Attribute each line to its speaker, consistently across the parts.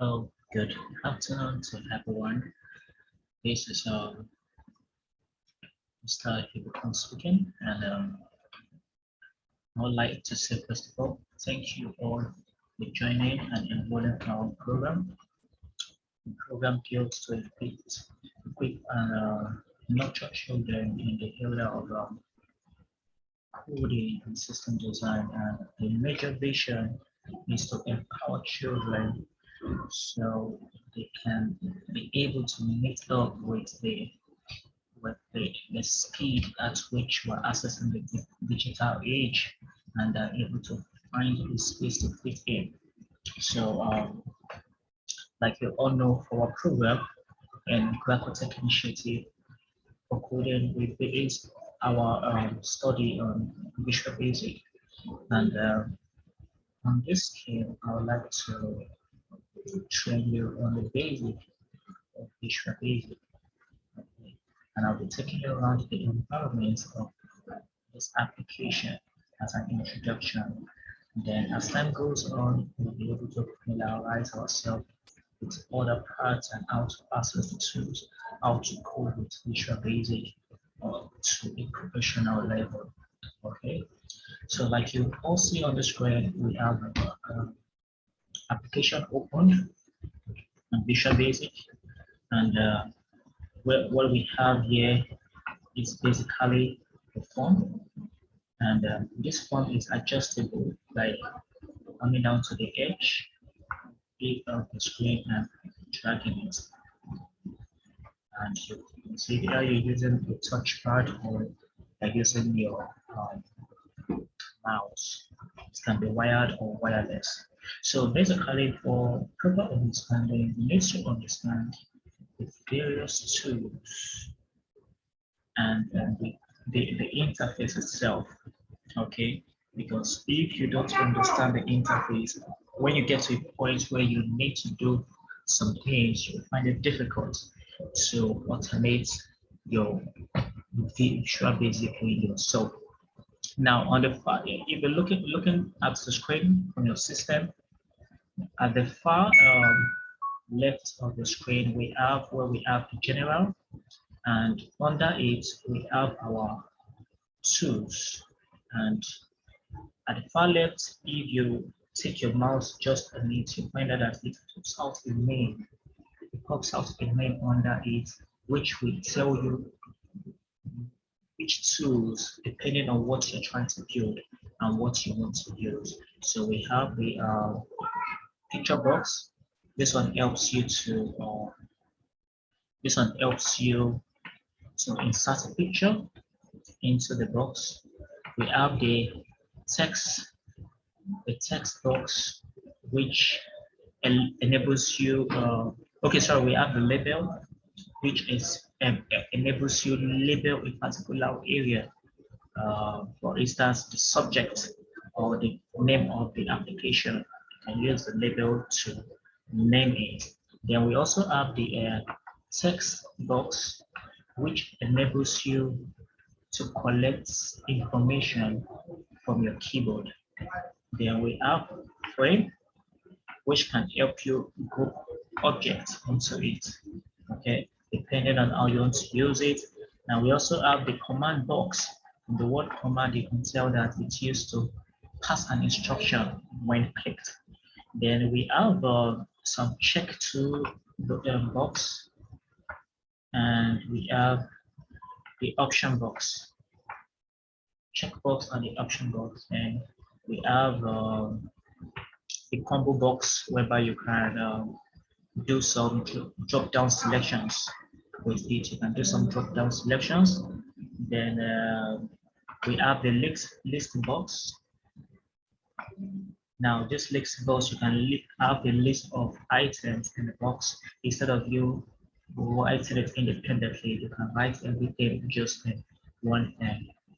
Speaker 1: Oh, good afternoon to everyone. This is Mr. Ibukan speaking, and I would like to say first of all, thank you all for joining and enrolling in our program. The program deals to equip and nurture children in the area of coding and system design, and the major vision is to empower children so they can be able to meet up with the speed at which we're accessing the digital age and are able to find a space to fit in. So, like you all know, for our program and Graphic Initiative for coding, we base our study on Visual Basic. And on this scale, I would like to train you on the basic of Visual Basic. Okay. And I'll be taking you around the environment of this application as an introduction. Then as time goes on, we'll be able to familiarize ourselves with other parts and how to access the tools, how to code with Visual Basic to a professional level. Okay, so like you all see on the screen, we have application open and Visual Basic, and what we have here is basically the form, and this form is adjustable by coming down to the edge of the screen and dragging it. And you can see here you're using the touchpad or by using your mouse. It can be wired or wireless. So basically, for proper understanding, you need to understand the various tools and the interface itself. Okay, because if you don't understand the interface, when you get to a point where you need to do some things, you find it difficult to automate your Visual Basic yourself. Now, on the far, if you're looking at the screen from your system, at the far left of the screen, we have where we have the general, and under it we have our tools. And at the far left, if you take your mouse just on it, you find out that it pops out a name. It pops out a name under it, which will tell you which tools, depending on what you're trying to build and what you want to use. So we have the picture box. This one helps you to insert a picture into the box. We have the text box, which enables you. Okay, sorry, we have the label, which is enables you to label a particular area. For instance, the subject or the name of the application. You can use the label to name it. Then we also have the text box, which enables you to collect information from your keyboard. Then we have frame, which can help you group objects into it, okay, depending on how you want to use it. Now we also have the command box. From the word command, you can tell that it's used to pass an instruction when clicked. Then we have some check to the box, and we have the option box, checkbox and the option box, and we have the combo box whereby you can do some drop down selections with it. You can do some drop down selections. Then we have the list box. Now this list box, you can have a list of items in the box instead of you writing it independently. You can write everything just in one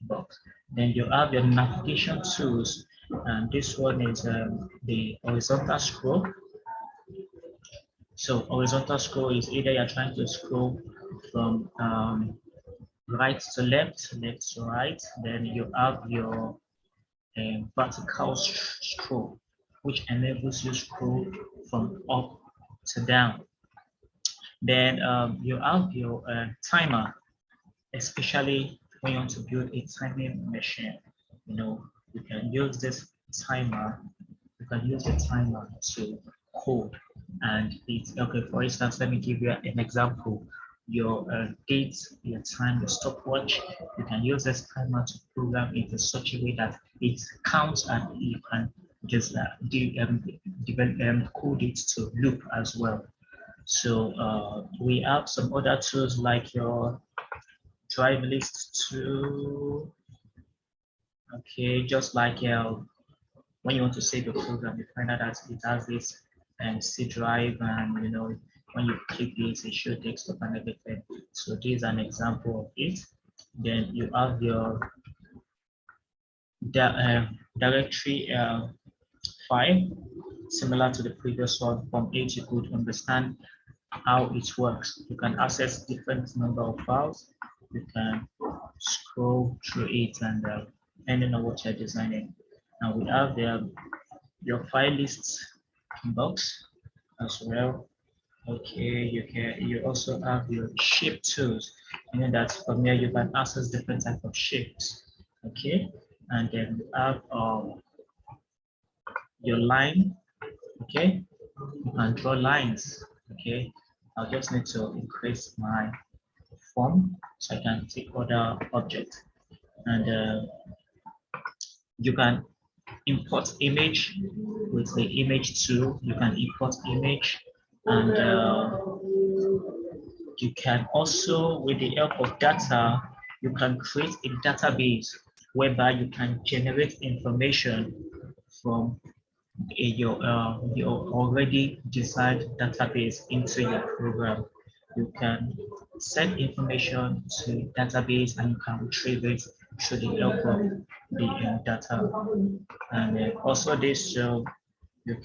Speaker 1: box. Then you have your navigation tools, and this one is the horizontal scroll. So horizontal scroll is either you're trying to scroll from right to left, left to right. Then you have your vertical scroll, which enables you scroll from up to down. Then you have your timer, especially when you want to build a timing machine. You know, you can use this timer. You can use the timer to code, and it's okay. For instance, let me give you an example. Your date, your time, your stopwatch. You can use this timer to program it in such a way that it counts, and you can just code it to loop as well. So we have some other tools like your drive list tool. Okay, just like when you want to save a program, you find out that it has this C drive, and you know when you click this, it should desktop and everything. So this is an example of it. Then you have your directory file, similar to the previous one. From it, you could understand how it works. You can access different number of files. You can scroll through it, and depending on what you're designing. Now we have your file lists box as well. Okay, you also have your shape tools. You know that from here you can access different type of shapes. Okay, and then you have your line. Okay, you can draw lines. Okay, I'll just need to increase my form so I can take other objects, and you can import image with the image tool. You can import image, and you can also, with the help of data, you can create a database whereby you can generate information from your already designed database into your program. You can send information to database, and you can retrieve it through the help of the data. And also this, you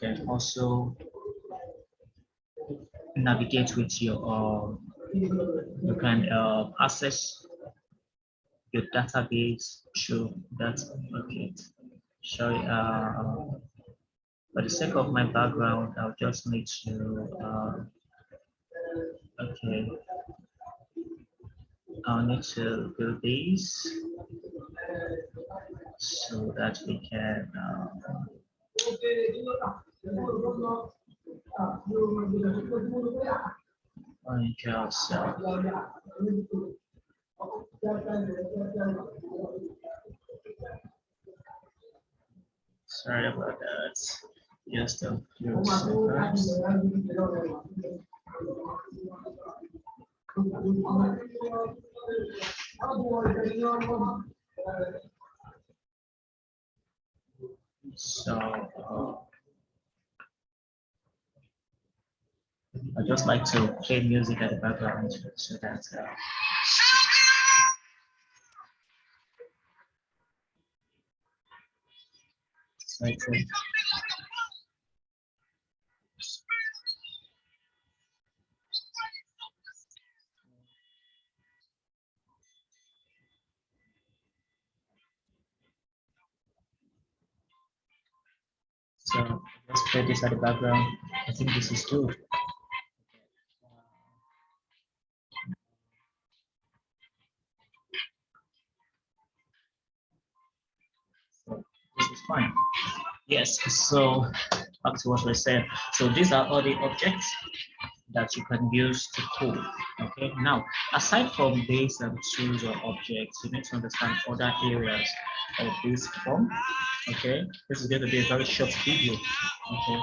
Speaker 1: can also navigate with your, you can access your database through that. Okay, sorry. For the sake of my background, I'll just need to. Okay, I'll need to do this so that we can. Just. Sorry about that. Just a few seconds. So I just like to play music at the background so that. So let's play this at the background. I think this is good. So this is fine. Yes, so back to what we said. So these are all the objects that you can use to code. Okay, now aside from these tools or objects, you need to understand other areas of this form. Okay, this is going to be a very short video. Okay,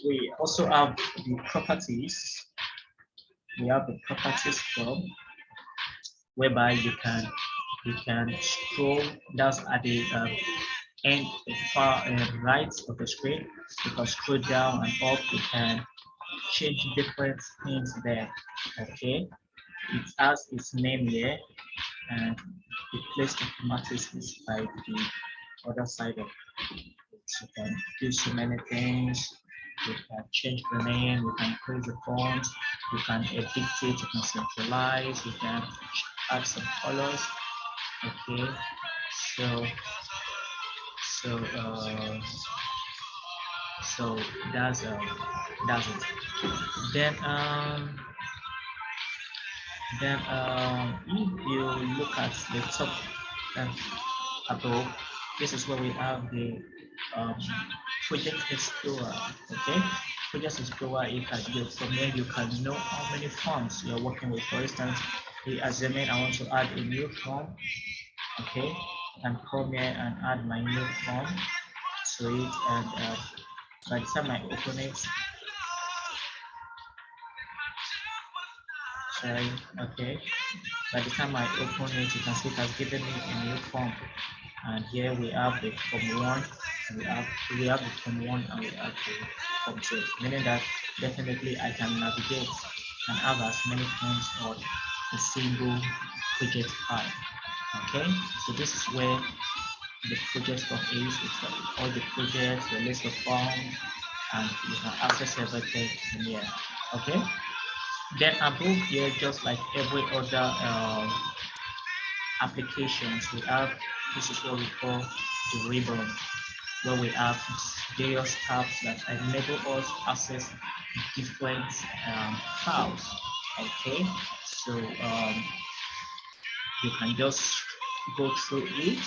Speaker 1: we also have the properties. We have the properties form, whereby you can scroll. That's at the end far right of the screen. You can scroll down and up. You can change different things there. Okay, it has its name here, and the place automatic is by the other side of it. You can do so many things. You can change the name, you can increase the font, you can edit it, you can centralize, you can add some colors. Okay, so So that's that's it. Then if you look at the top um, above, this is where we have the um, project explorer. Okay, project explorer, from here you can know how many forms you're working with. For instance, assuming I want to add a new form. Okay, I can come here and add my new form to it, and by the time I open it, sorry, okay, by the time I open it, you can see it has given me a new form. And here we have the form 1, and we have the form 1, and we have the form 2, meaning that definitely I can navigate and have as many forms on a single project file. Okay, so this is where the project stuff is. It's like all the projects, the list of forms, and you can access everything in here. Okay, then above here, just like every other applications, we have, this is what we call the ribbon, where we have various tabs that enable us to access different files. Okay, so you can just go through it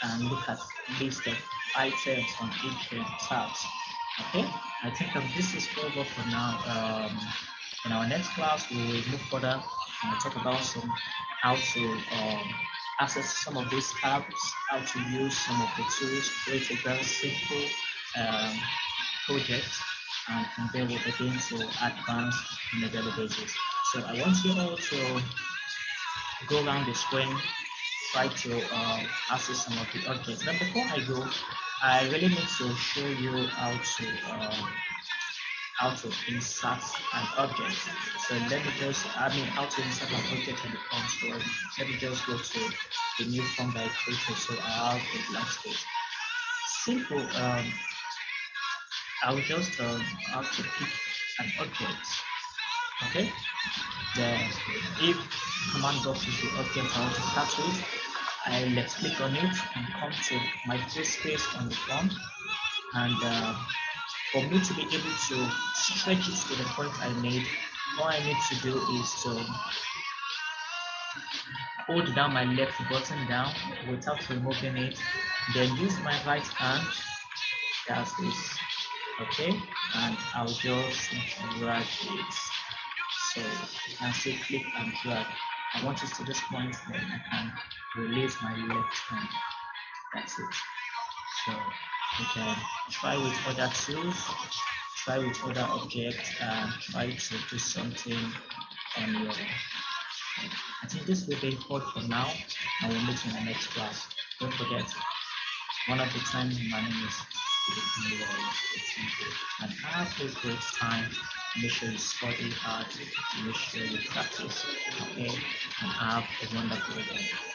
Speaker 1: and look at list of items on each tabs. Okay, I think this is over for now. In our next class, we will move further and talk about how to access some of these tabs, how to use some of the tools, create a very simple um, project, and from there we'll begin to advance on a daily basis. So I want you all to go around the screen, try to access some of the objects. But before I go, I really need to show you how to insert an object. So let me just, how to insert an object in the form. So let me just go to the new form that I created. So I have a blank space. Simple. I'll just have to pick an object. Okay. Then if command box is the object I want to start with, I left click on it and come to my free space on the form. And for me to be able to stretch it to the point I made, all I need to do is to hold down my left button down without removing it, then use my right hand, that's this, okay, and I'll just drag it. So you can see click and drag. I want it to this point, then I can release my left hand. That's it. So you can try with other tools, try with other objects, and try to do something on your own. I think this will be all for now, and we'll meet in the next class. Don't forget, one of the time, my name is Philip and have a great time. Make sure you study hard, make sure you practice, okay, and have a wonderful day.